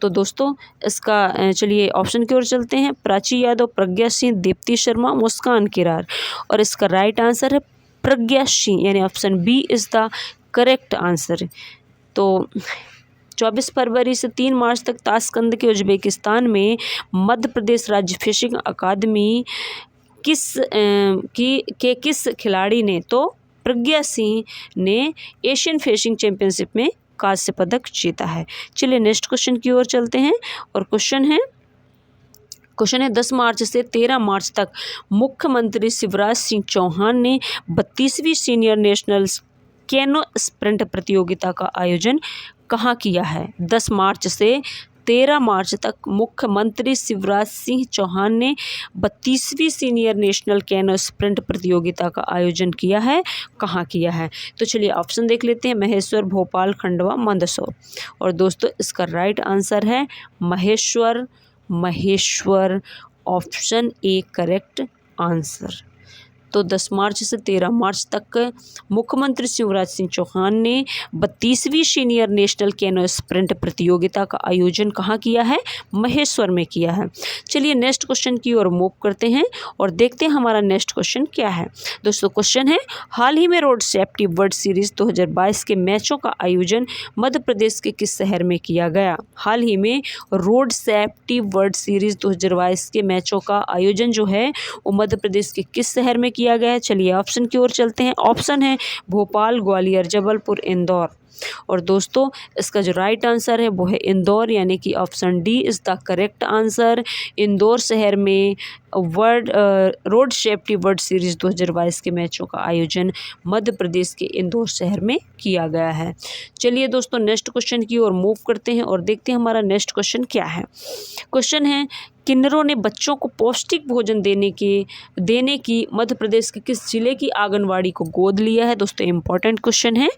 तो दोस्तों इसका चलिए ऑप्शन की ओर चलते हैं, प्राची यादव, प्रज्ञा सिंह, दीप्ति शर्मा, मुस्कान किरार। और इसका राइट आंसर है प्रज्ञा सिंह, यानी option B is the correct answer. तो 24 फरवरी से 3 मार्च तक ताशकंद के उज्बेकिस्तान में मध्य प्रदेश राज्य फिशिंग अकादमी किस खिलाड़ी ने, तो प्रज्ञा सिंह ने एशियन फिशिंग चैंपियनशिप में कांस्य पदक जीता है। चलिए नेक्स्ट क्वेश्चन की ओर चलते हैं और क्वेश्चन है 10 मार्च से 13 मार्च तक मुख्यमंत्री शिवराज सिंह चौहान ने 32वीं सीनियर नेशनल कैनो स्प्रिंट प्रतियोगिता का आयोजन कहाँ किया है। 10 मार्च से 13 मार्च तक मुख्यमंत्री शिवराज सिंह चौहान ने 32वीं सीनियर नेशनल कैनो स्प्रिंट प्रतियोगिता का आयोजन किया है, कहाँ किया है। तो चलिए ऑप्शन देख लेते हैं, महेश्वर, भोपाल, खंडवा, मंदसौर। और दोस्तों इसका राइट आंसर है Maheshwar. Option A correct answer. तो 10 मार्च से 13 मार्च तक मुख्यमंत्री शिवराज सिंह चौहान ने 32वीं सीनियर नेशनल कैनो स्प्रिंट प्रतियोगिता का आयोजन कहाँ किया है? महेश्वर में किया है। चलिए नेक्स्ट क्वेश्चन की ओर मूव करते हैं और देखते हैं हमारा नेक्स्ट क्वेश्चन क्या है। दोस्तों क्वेश्चन है, हाल ही में रोड सेफ्टी वर्ल्ड सीरीज 2022 के मैचों का आयोजन मध्य प्रदेश के किस शहर में किया गया? हाल ही में रोड सेफ्टी वर्ल्ड सीरीज 2022 के मैचों का आयोजन जो है वो मध्य प्रदेश के किस शहर में किया गया है? चलिए ऑप्शन की ओर चलते हैं। ऑप्शन है भोपाल, ग्वालियर, जबलपुर, इंदौर। और दोस्तों इसका जो राइट आंसर है वो है इंदौर, यानी कि option D is the correct answer. Indore शहर में रोड सेफ्टी वर्ल्ड सीरीज 2022 के मैचों का आयोजन मध्य प्रदेश के इंदौर शहर में किया गया है। चलिए दोस्तों नेक्स्ट क्वेश्चन की ओर मूव करते हैं और देखते हैं हमारा नेक्स्ट क्वेश्चन क्या है। क्वेश्चन है, किन्नरों ने बच्चों को पौष्टिक भोजन देने की मध्य प्रदेश के किस जिले की आंगनवाड़ी को गोद लिया है? दोस्तों इंपॉर्टेंट क्वेश्चन है,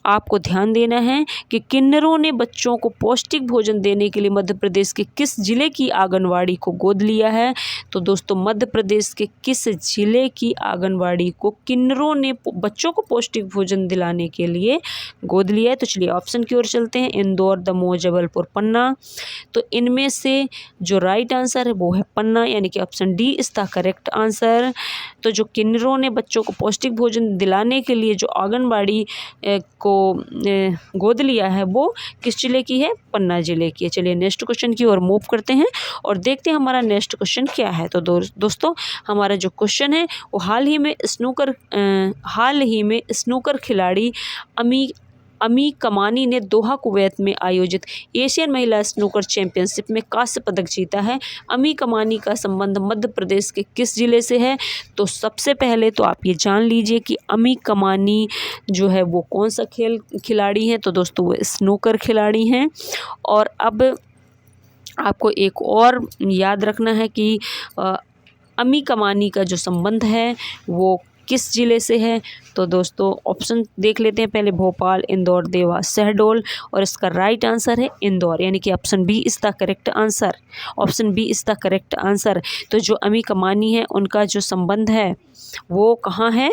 आपको ध्यान देना है कि किन्नरों ने बच्चों को पौष्टिक भोजन देने के लिए मध्य प्रदेश के किस जिले की आंगनवाड़ी को गोद लिया है? तो दोस्तों मध्य प्रदेश के किस जिले की आंगनवाड़ी को किन्नरों ने बच्चों को पौष्टिक भोजन दिलाने के लिए गोद लिया है? तो चलिए ऑप्शन की ओर चलते हैं। इंदौर, दमोह, जबलपुर, पन्ना। तो इनमें से जो राइट आंसर है वो है पन्ना, यानी कि option D is the correct answer. तो जो किन्नरों ने बच्चों को पौष्टिक भोजन दिलाने के लिए जो आंगनबाड़ी को गोद लिया है वो किस जिले की है? पन्ना जिले की है। चलिए नेक्स्ट क्वेश्चन की ओर मूव करते हैं और देखते हैं हमारा नेक्स्ट क्वेश्चन क्या है। तो दोस्तों हमारा जो क्वेश्चन है वो हाल ही में स्नूकर खिलाड़ी अमी कमानी ने दोहा कुवैत में आयोजित एशियन महिला स्नूकर चैंपियनशिप में कांस्य पदक जीता है। अमी कमानी का संबंध मध्य प्रदेश के किस जिले से है? तो सबसे पहले तो आप ये जान लीजिए कि अमी कमानी जो है वो कौन सा खिलाड़ी है? तो दोस्तों वो स्नूकर खिलाड़ी हैं। और अब आपको एक और याद रखना है कि अमी कमानी का जो संबंध है वो किस जिले से है? तो दोस्तों ऑप्शन देख लेते हैं पहले, भोपाल, इंदौर, देवास, शहडोल। और इसका राइट आंसर है इंदौर, यानी कि option B is the correct answer. Option B is the correct answer. तो जो अमी कमानी है उनका जो संबंध है वो कहाँ है?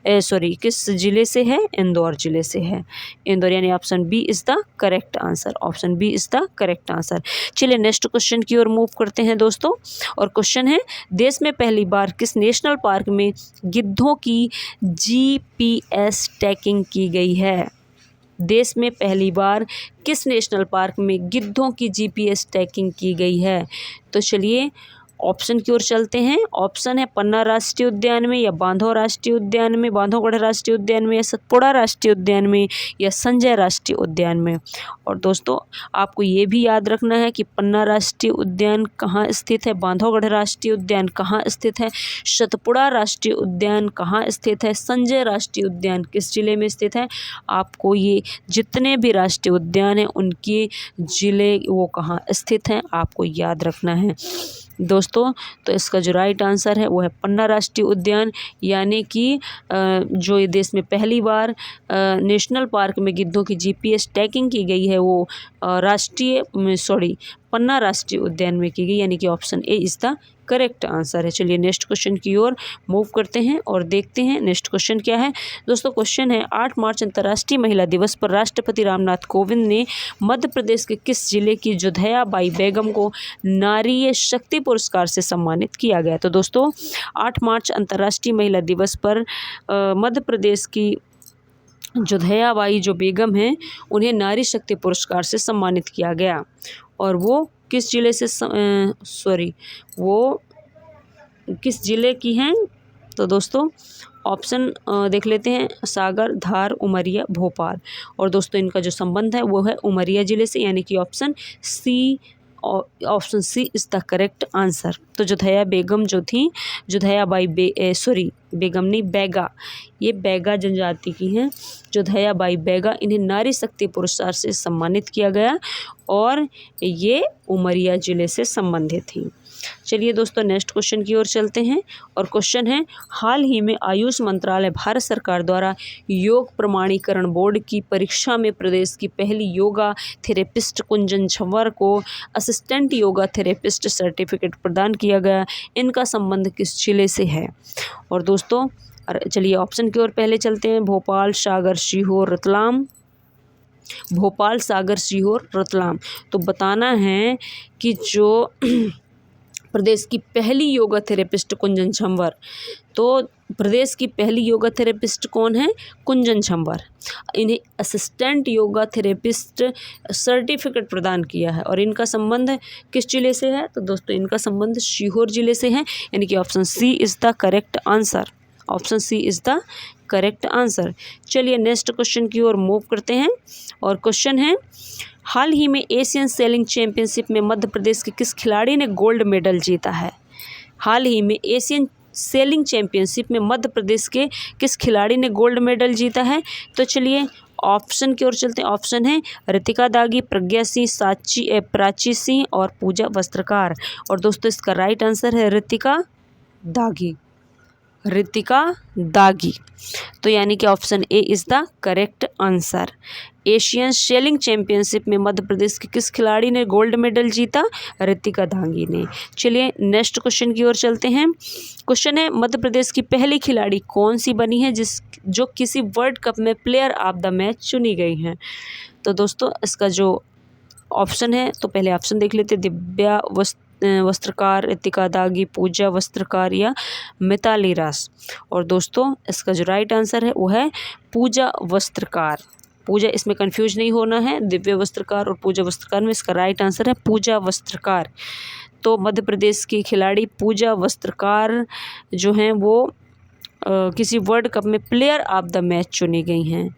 किस जिले से है? इंदौर जिले से है। इंदौर, यानी option B is the correct answer. Option B is the correct answer. चलिए नेक्स्ट क्वेश्चन की ओर मूव करते हैं दोस्तों। और क्वेश्चन है, देश में पहली बार किस नेशनल पार्क में गिद्धों की GPS टैगिंग की गई है? देश में पहली बार किस नेशनल पार्क में गिद्धों की GPS टैगिंग की गई है? तो चलिए ऑप्शन की ओर चलते हैं। ऑप्शन है पन्ना राष्ट्रीय उद्यान में, या बांधव राष्ट्रीय उद्यान में, बांधवगढ़ राष्ट्रीय उद्यान में, या सतपुड़ा राष्ट्रीय उद्यान में, या संजय राष्ट्रीय उद्यान में। और दोस्तों आपको ये भी याद रखना है कि पन्ना राष्ट्रीय उद्यान कहाँ स्थित है, बांधवगढ़ राष्ट्रीय उद्यान कहाँ स्थित है, सतपुड़ा राष्ट्रीय उद्यान कहाँ स्थित है, संजय राष्ट्रीय उद्यान किस जिले में स्थित है। आपको ये जितने भी राष्ट्रीय उद्यान हैं उनके जिले वो कहाँ स्थित हैं आपको याद रखना है दोस्तों। तो इसका जो राइट आंसर है वो है पन्ना राष्ट्रीय उद्यान, यानी कि जो ये देश में पहली बार नेशनल पार्क में गिद्धों की GPS टैगिंग की गई है वो पन्ना राष्ट्रीय उद्यान में की गई, यानी कि option A is the correct answer है। चलिए नेक्स्ट क्वेश्चन की ओर मूव करते हैं और देखते हैं नेक्स्ट क्वेश्चन क्या है। दोस्तों क्वेश्चन है, 8 मार्च अंतर्राष्ट्रीय महिला दिवस पर राष्ट्रपति रामनाथ कोविंद ने मध्य प्रदेश के किस जिले की जोधैया बाई बेगम को नारी शक्ति पुरस्कार से सम्मानित किया गया? तो दोस्तों 8 मार्च अंतर्राष्ट्रीय महिला दिवस पर मध्य प्रदेश की जोधैया बाई जो बेगम हैं उन्हें नारी शक्ति पुरस्कार से सम्मानित किया गया। और वो किस जिले से वो किस जिले की हैं? तो दोस्तों ऑप्शन देख लेते हैं, सागर, धार, उमरिया, भोपाल। और दोस्तों इनका जो संबंध है वो है उमरिया जिले से, यानी कि option C is the correct answer. तो जोधैया बेगम जो थी, जोधैया बाई बेगम नहीं, बैगा, ये बैगा जनजाति की हैं जोधैया बाई बैगा, इन्हें नारी शक्ति पुरस्कार से सम्मानित किया गया और ये उमरिया जिले से संबंधित थी। चलिए दोस्तों नेक्स्ट क्वेश्चन की ओर चलते हैं और क्वेश्चन है, हाल ही में आयुष मंत्रालय भारत सरकार द्वारा योग प्रमाणीकरण बोर्ड की परीक्षा में प्रदेश की पहली योगा थेरेपिस्ट कुंजन झंवर को असिस्टेंट योगा थेरेपिस्ट सर्टिफिकेट प्रदान किया गया। इनका संबंध किस जिले से है? और दोस्तों चलिए ऑप्शन की ओर पहले चलते हैं, भोपाल, सागर, सीहोर, रतलाम। भोपाल, सागर, सीहोर, रतलाम। तो बताना है कि जो प्रदेश की पहली योगा थेरेपिस्ट कुंजन झंवर, तो प्रदेश की पहली योगा थेरेपिस्ट कौन है? कुंजन झंवर। इन्हें असिस्टेंट योगा थेरेपिस्ट सर्टिफिकेट प्रदान किया है और इनका संबंध किस जिले से है? तो दोस्तों इनका संबंध सीहोर जिले से है, यानी कि option C is the correct answer. Option C is the correct answer. चलिए नेक्स्ट क्वेश्चन की ओर मूव करते हैं और क्वेश्चन है, हाल ही में एशियन सेलिंग चैंपियनशिप में मध्य प्रदेश के किस खिलाड़ी ने गोल्ड मेडल जीता है? हाल ही में एशियन सेलिंग चैंपियनशिप में मध्य प्रदेश के किस खिलाड़ी ने गोल्ड मेडल जीता है? तो चलिए ऑप्शन की ओर चलते हैं। ऑप्शन है रितिका दागी, प्रज्ञा सिंह, प्राची सिंह और पूजा वस्त्रकार। और दोस्तों इसका राइट आंसर है रितिका दागी। रितिका दागी। तो यानी कि option A is the correct answer. Asian selling championship में मध्य प्रदेश के किस खिलाड़ी ने गोल्ड मेडल जीता? रितिका दागी ने। चलिए नेक्स्ट क्वेश्चन की ओर चलते हैं। क्वेश्चन है, मध्य प्रदेश की पहली खिलाड़ी कौन सी बनी है जो किसी वर्ल्ड कप में प्लेयर ऑफ द मैच चुनी गई हैं? तो दोस्तों इसका जो ऑप्शन है, तो पहले ऑप्शन देख लेते, दिव्या वस्त्रकार, रितिका दागी, पूजा वस्त्रकार या मिताली राज। और दोस्तों इसका जो राइट आंसर है वो है पूजा वस्त्रकार। पूजा, इसमें कंफ्यूज नहीं होना है, दिव्य वस्त्रकार और पूजा वस्त्रकार में इसका राइट आंसर है पूजा वस्त्रकार। तो मध्य प्रदेश की खिलाड़ी पूजा वस्त्रकार जो हैं वो किसी वर्ल्ड कप में प्लेयर ऑफ द मैच चुनी गई हैं।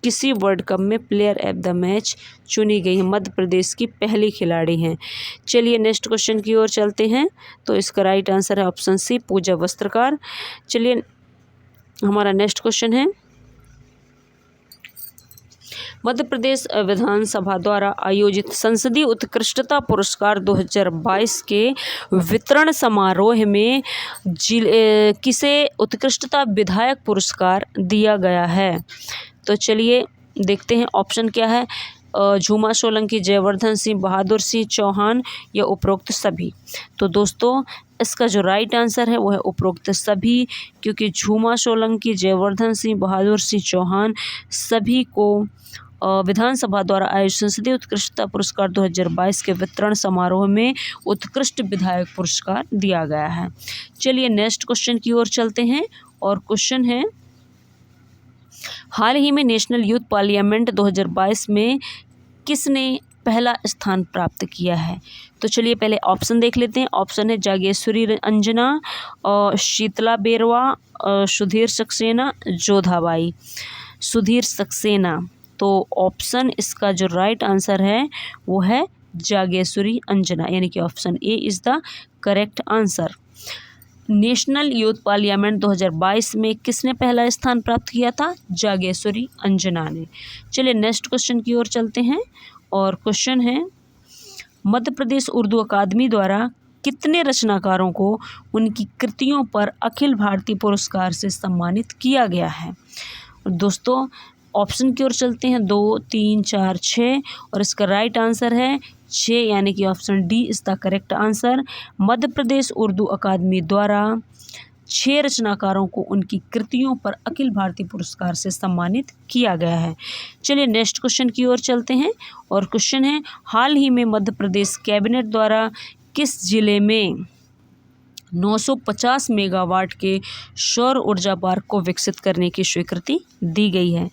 किसी वर्ल्ड कप में प्लेयर ऑफ द मैच चुनी गई है, मध्य प्रदेश की पहली खिलाड़ी हैं। चलिए नेक्स्ट क्वेश्चन की ओर चलते हैं। तो इसका राइट आंसर है ऑप्शन सी पूजा वस्त्रकार। चलिए हमारा नेक्स्ट क्वेश्चन है, मध्य प्रदेश विधानसभा द्वारा आयोजित संसदीय उत्कृष्टता पुरस्कार 2022 के वितरण समारोह में किसे उत्कृष्टता विधायक पुरस्कार दिया गया है? तो चलिए देखते हैं ऑप्शन क्या है। झूमा सोलंकी, जयवर्धन सिंह, बहादुर सिंह चौहान या उपरोक्त सभी। तो दोस्तों इसका जो राइट आंसर है वो है उपरोक्त सभी, क्योंकि झूमा सोलंकी, जयवर्धन सिंह, बहादुर सिंह चौहान सभी को विधानसभा द्वारा आयोजित संसदीय उत्कृष्टता पुरस्कार 2022 के वितरण समारोह में उत्कृष्ट विधायक पुरस्कार दिया गया है। चलिए नेक्स्ट क्वेश्चन की ओर चलते हैं और क्वेश्चन है, हाल ही में नेशनल यूथ पार्लियामेंट 2022 में किसने पहला स्थान प्राप्त किया है? तो चलिए पहले ऑप्शन देख लेते हैं। ऑप्शन है जागेश्वरी अंजना, शीतला बेरवा, सुधीर सक्सेना, जोधाबाई। सुधीर सक्सेना। तो ऑप्शन इसका जो राइट आंसर है वो है जागेश्वरी अंजना, यानी कि option A is the correct answer. National youth parliament 2022 में किसने पहला स्थान प्राप्त किया था? जागेश्वरी अंजना ने। चलिए नेक्स्ट क्वेश्चन की ओर चलते हैं और क्वेश्चन है, मध्य प्रदेश उर्दू अकादमी द्वारा कितने रचनाकारों को उनकी कृतियों पर अखिल भारतीय पुरस्कार से सम्मानित किया गया है? दोस्तों ऑप्शन की ओर चलते हैं, 2, 3, 4, 6 और इसका राइट आंसर है 6, यानी कि option D is the correct answer. Madhya Pradesh Urdu academy द्वारा 6 रचनाकारों को उनकी कृतियों पर अखिल भारतीय पुरस्कार से सम्मानित किया गया है। चलिए नेक्स्ट क्वेश्चन की ओर चलते हैं और क्वेश्चन है, हाल ही में मध्य प्रदेश कैबिनेट द्वारा किस जिले में 950 मेगावाट के सौर ऊर्जा पार्क को विकसित करने की स्वीकृति दी गई है?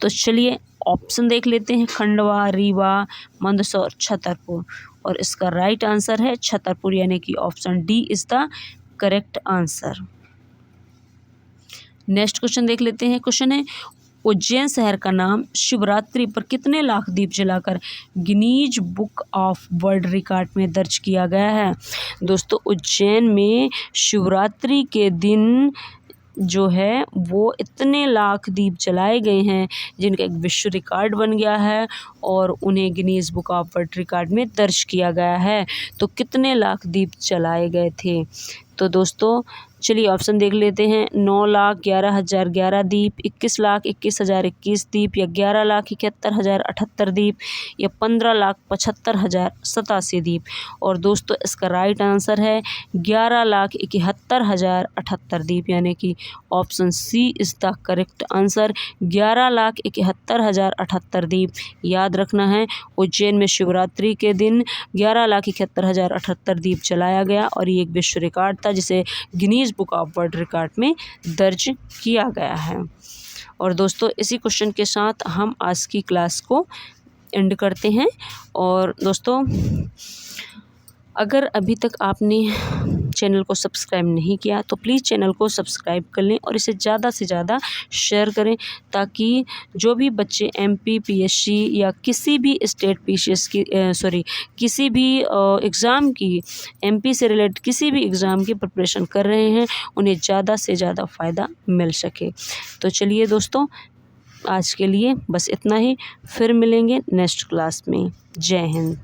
तो चलिए ऑप्शन देख लेते हैं, खंडवा, रीवा, मंदसौर, छतरपुर। और इसका राइट आंसर है छतरपुर, यानी कि option D is the correct answer. Next question देख लेते हैं। क्वेश्चन है, उज्जैन शहर का नाम शिवरात्रि पर कितने लाख दीप जलाकर Guinness book of world record में दर्ज किया गया है? दोस्तों उज्जैन में शिवरात्रि के दिन जो है वो इतने लाख दीप जलाए गए हैं जिनका एक विश्व रिकॉर्ड बन गया है और उन्हें Guinness book of world record में दर्ज किया गया है। तो कितने लाख दीप जलाए गए थे? तो दोस्तों चलिए ऑप्शन देख लेते हैं। 9,11,011 दीप, 21,21,021 दीप, या 11,71,078 दीप, या 15,75,087 दीप। और दोस्तों इसका राइट आंसर है 11,71,078 दीप, यानी कि option C is the correct answer. 11,71,078 दीप। याद रखना है, उज्जैन में शिवरात्रि के दिन 11,71,078 दीप जलाया गया और ये एक विश्व रिकॉर्ड था जिसे Guinness book of world record में दर्ज किया गया है। और दोस्तों इसी क्वेश्चन के साथ हम आज की क्लास को एंड करते हैं। और दोस्तों अगर अभी तक आपने चैनल को सब्सक्राइब नहीं किया तो प्लीज़ चैनल को सब्सक्राइब कर लें और इसे ज़्यादा से ज़्यादा शेयर करें, ताकि जो भी बच्चे एमपी पीएससी या किसी भी स्टेट पीसीएस की किसी भी एग्ज़ाम की एमपी से रिलेटेड किसी भी एग्ज़ाम की प्रिपरेशन कर रहे हैं उन्हें ज़्यादा से ज़्यादा फ़ायदा मिल सके। तो चलिए दोस्तों आज के लिए बस इतना ही, फिर मिलेंगे नेक्स्ट क्लास में। जय हिंद।